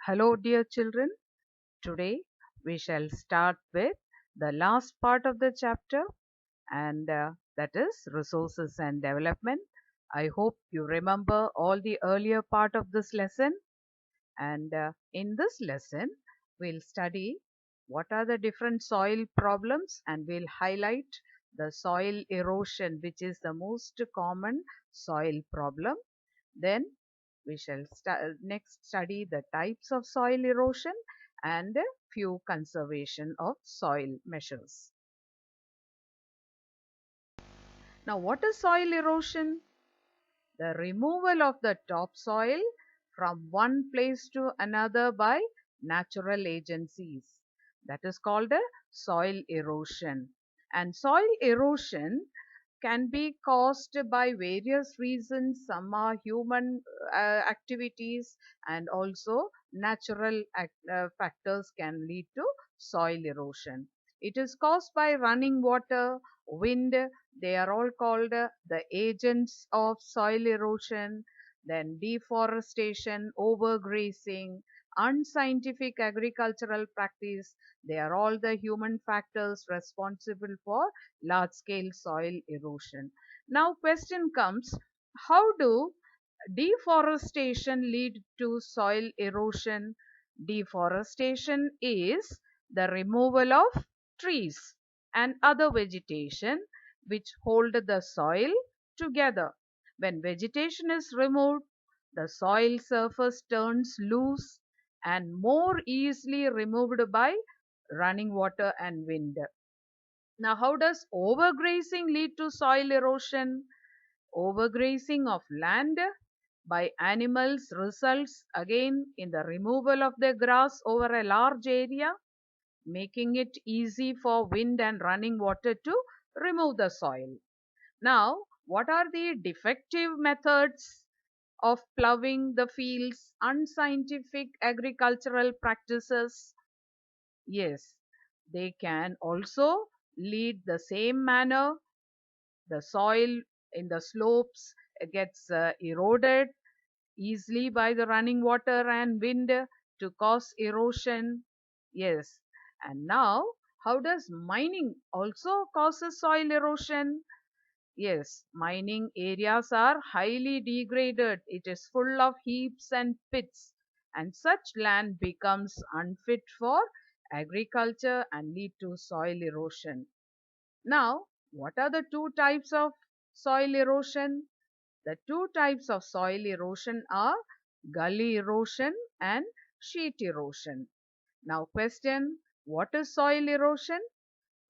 Hello, dear children. Today we shall start with the last part of the chapter, and that is resources and development. I hope you remember all the earlier part of this lesson. And in this lesson, we'll study what are the different soil problems, and we'll highlight the soil erosion, which is the most common soil problem. Then we shall next study the types of soil erosion and a few conservation of soil measures. Now, what is soil erosion? The removal of the topsoil from one place to another by natural agencies. That is called a soil erosion. And soil erosion can be caused by various reasons. Some are human activities, and also natural factors can lead to soil erosion. It is caused by running water, wind. They are all called the agents of soil erosion. Then deforestation, overgrazing, unscientific agricultural practice. They are all the human factors responsible for large scale soil erosion. Now question comes, how do deforestation lead to soil erosion? Deforestation is the removal of trees and other vegetation which hold the soil together. When vegetation is removed, the soil surface turns loose and more easily removed by running water and wind. Now, how does overgrazing lead to soil erosion? Overgrazing of land by animals results again in the removal of the grass over a large area, making it easy for wind and running water to remove the soil. Now, what are the defective methods of ploughing the fields, unscientific agricultural practices? Yes, they can also lead the same manner. The soil in the slopes gets eroded easily by the running water and wind to cause erosion. Yes, and now how does mining also causes soil erosion? Yes, mining areas are highly degraded. It is full of heaps and pits, and such land becomes unfit for agriculture and lead to soil erosion. Now, what are the two types of soil erosion? The two types of soil erosion are gully erosion and sheet erosion. Now question, what is soil erosion?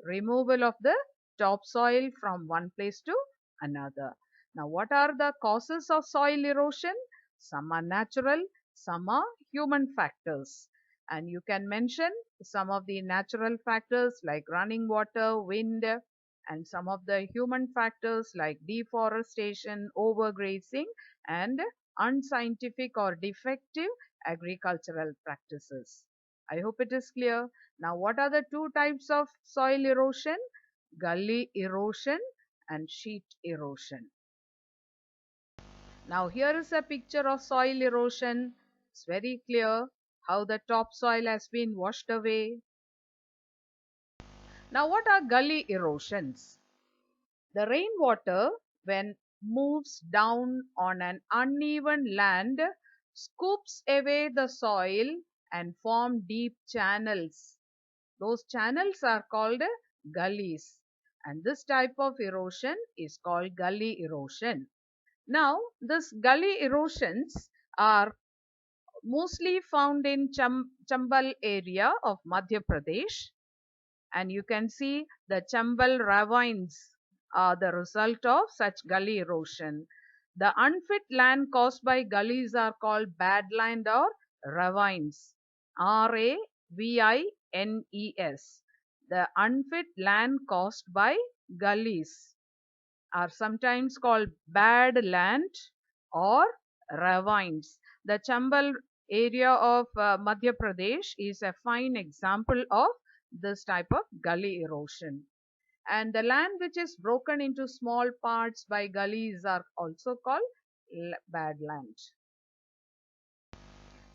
Removal of the topsoil from one place to another. Now what are the causes of soil erosion? Some are natural, some are human factors. And you can mention some of the natural factors like running water, wind, and some of the human factors like deforestation, overgrazing, and unscientific or defective agricultural practices. I hope it is clear. Now, what are the two types of soil erosion? Gully erosion and sheet erosion. Now, here is a picture of soil erosion. It's very clear how the topsoil has been washed away. Now, what are gully erosions? The rainwater, when moves down on an uneven land, scoops away the soil and form deep channels. Those channels are called gullies, and this type of erosion is called gully erosion. Now, this gully erosions are mostly found in Chambal area of Madhya Pradesh, and you can see the Chambal ravines are the result of such gully erosion. The unfit land caused by gullies are called badland or ravines. Ravines. The unfit land caused by gullies are sometimes called bad land or ravines. The Chambal area of Madhya Pradesh is a fine example of this type of gully erosion. And the land which is broken into small parts by gullies are also called bad land.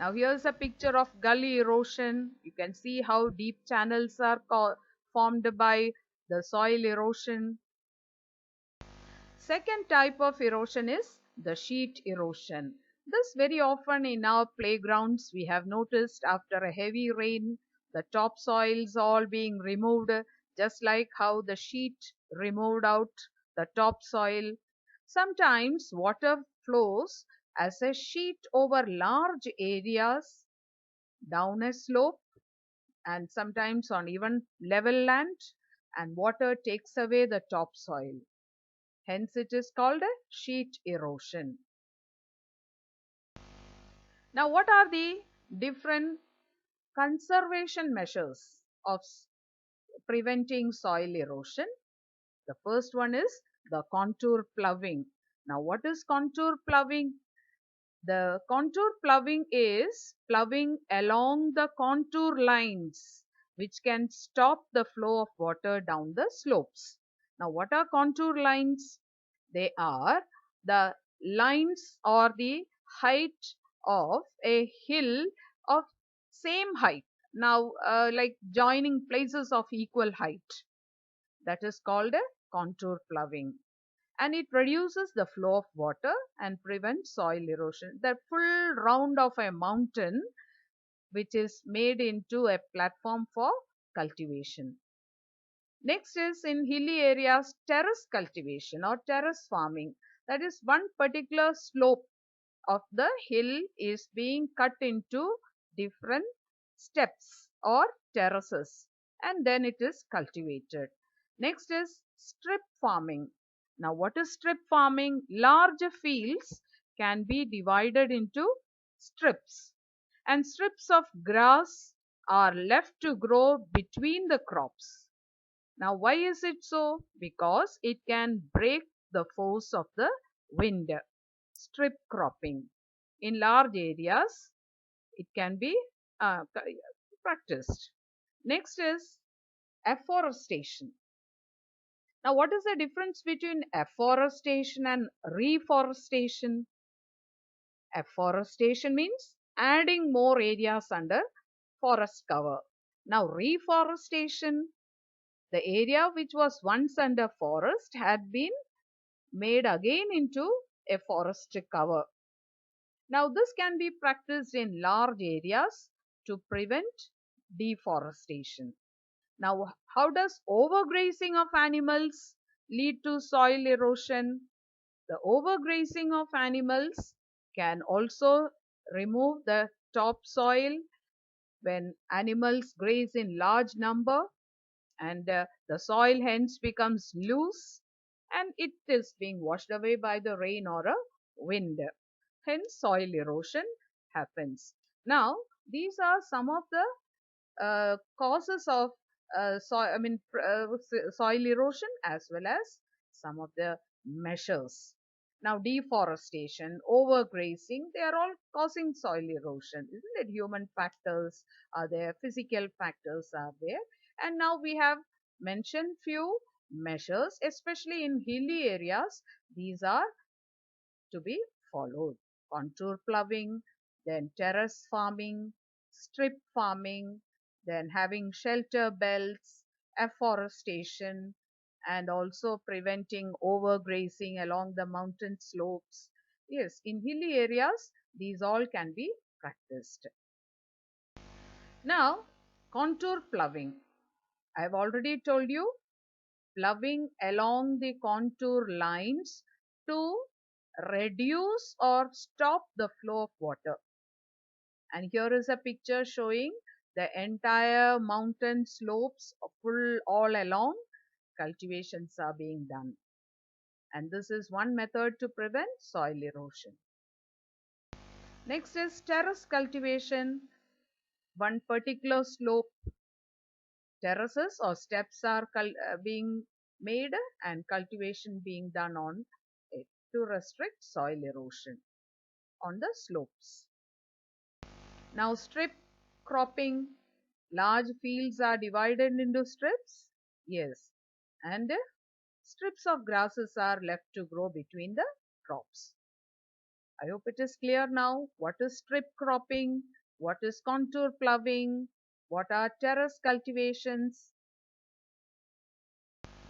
Now here's a picture of gully erosion. You can see how deep channels are formed by the soil erosion. Second type of erosion is the sheet erosion. This very often in our playgrounds we have noticed after a heavy rain, the topsoils all being removed, just like how the sheet removed out the topsoil. Sometimes water flows as a sheet over large areas down a slope and sometimes on even level land, and water takes away the topsoil. Hence it is called a sheet erosion. Now what are the different conservation measures of preventing soil erosion? The first one is the contour ploughing. Now what is contour ploughing? The contour ploughing is ploughing along the contour lines which can stop the flow of water down the slopes. Now what are contour lines? They are the lines or the height of a hill of same height. Now like joining places of equal height. That is called a contour ploughing, and it reduces the flow of water and prevents soil erosion. The full round of a mountain which is made into a platform for cultivation. Next is in hilly areas terrace cultivation or terrace farming. That is one particular slope of the hill is being cut into different steps or terraces and then it is cultivated. Next is strip farming. Now what is strip farming? Large fields can be divided into strips and strips of grass are left to grow between the crops. Now why is it so? Because it can break the force of the wind. Strip cropping. In large areas, it can be practiced. Next is afforestation. Now, what is the difference between afforestation and reforestation? Afforestation means adding more areas under forest cover. Now, reforestation, the area which was once under forest had been made again into a forest cover. Now this can be practiced in large areas to prevent deforestation. Now how does overgrazing of animals lead to soil erosion? The overgrazing of animals can also remove the topsoil when animals graze in large number, and the soil hence becomes loose and it is being washed away by the rain or a wind. Hence soil erosion happens. Now these are some of the causes of soil erosion as well as some of the measures. Now deforestation, overgrazing, they are all causing soil erosion. Isn't it? Human factors are there, physical factors are there, and now we have mentioned few measures, especially in hilly areas. These are to be followed: contour ploughing, then terrace farming, strip farming, then having shelter belts, afforestation, and also preventing overgrazing along the mountain slopes. Yes, in hilly areas, these all can be practiced. Now, contour ploughing. I have already told you, ploughing along the contour lines to reduce or stop the flow of water. And here is a picture showing the entire mountain slopes full all along cultivations are being done. And this is one method to prevent soil erosion. Next is terrace cultivation. One particular slope, terraces or steps are being made and cultivation being done on it to restrict soil erosion on the slopes. Now strip cropping, large fields are divided into strips. Yes, and strips of grasses are left to grow between the crops. I hope it is clear now. What is strip cropping? What is contour ploughing? What are terrace cultivations?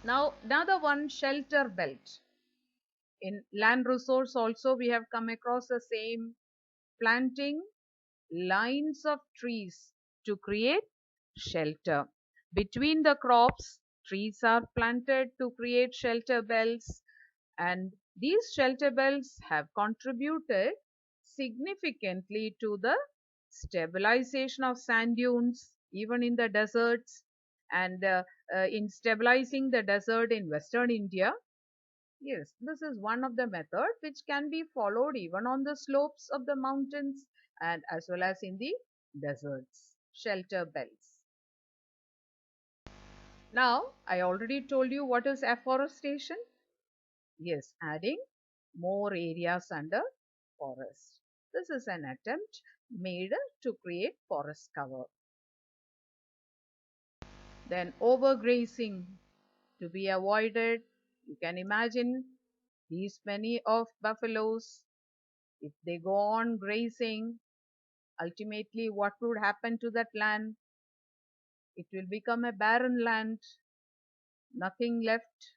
Now, another one, shelter belt. In land resource also we have come across the same, planting lines of trees to create shelter. Between the crops, trees are planted to create shelter belts, and these shelter belts have contributed significantly to the stabilization of sand dunes, even in the deserts, and in stabilizing the desert in Western India. Yes, this is one of the method which can be followed even on the slopes of the mountains and as well as in the deserts. Shelter belts. Now, I already told you what is afforestation. Yes, adding more areas under forest. This is an attempt made to create forest cover. Then overgrazing to be avoided. You can imagine these many of buffaloes, if they go on grazing, ultimately what would happen to that land? It will become a barren land, nothing left,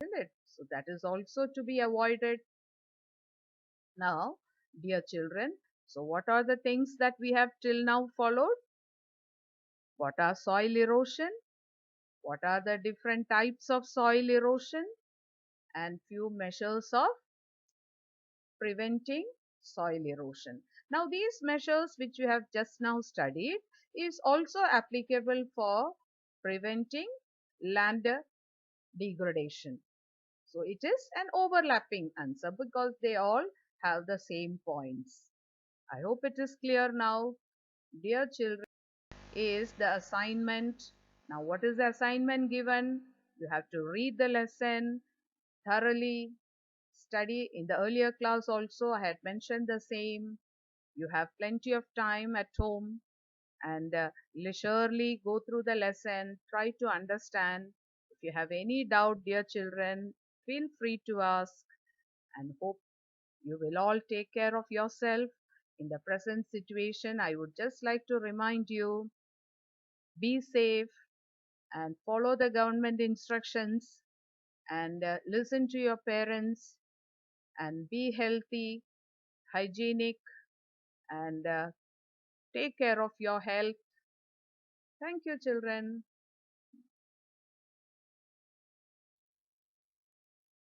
isn't it? So that is also to be avoided. Now, dear children, so what are the things that we have till now followed? What are soil erosion? What are the different types of soil erosion? And few measures of preventing soil erosion. Now, these measures which you have just now studied is also applicable for preventing land degradation. So, it is an overlapping answer because they all have the same points. I hope it is clear now. Dear children, is the assignment. Now, what is the assignment given? You have to read the lesson thoroughly, study. In the earlier class also I had mentioned the same. You have plenty of time at home, and leisurely go through the lesson, try to understand. If you have any doubt, dear children, feel free to ask, and hope you will all take care of yourself. In the present situation, I would just like to remind you, be safe and follow the government instructions, and listen to your parents, and be healthy, hygienic, and take care of your health. Thank you, children.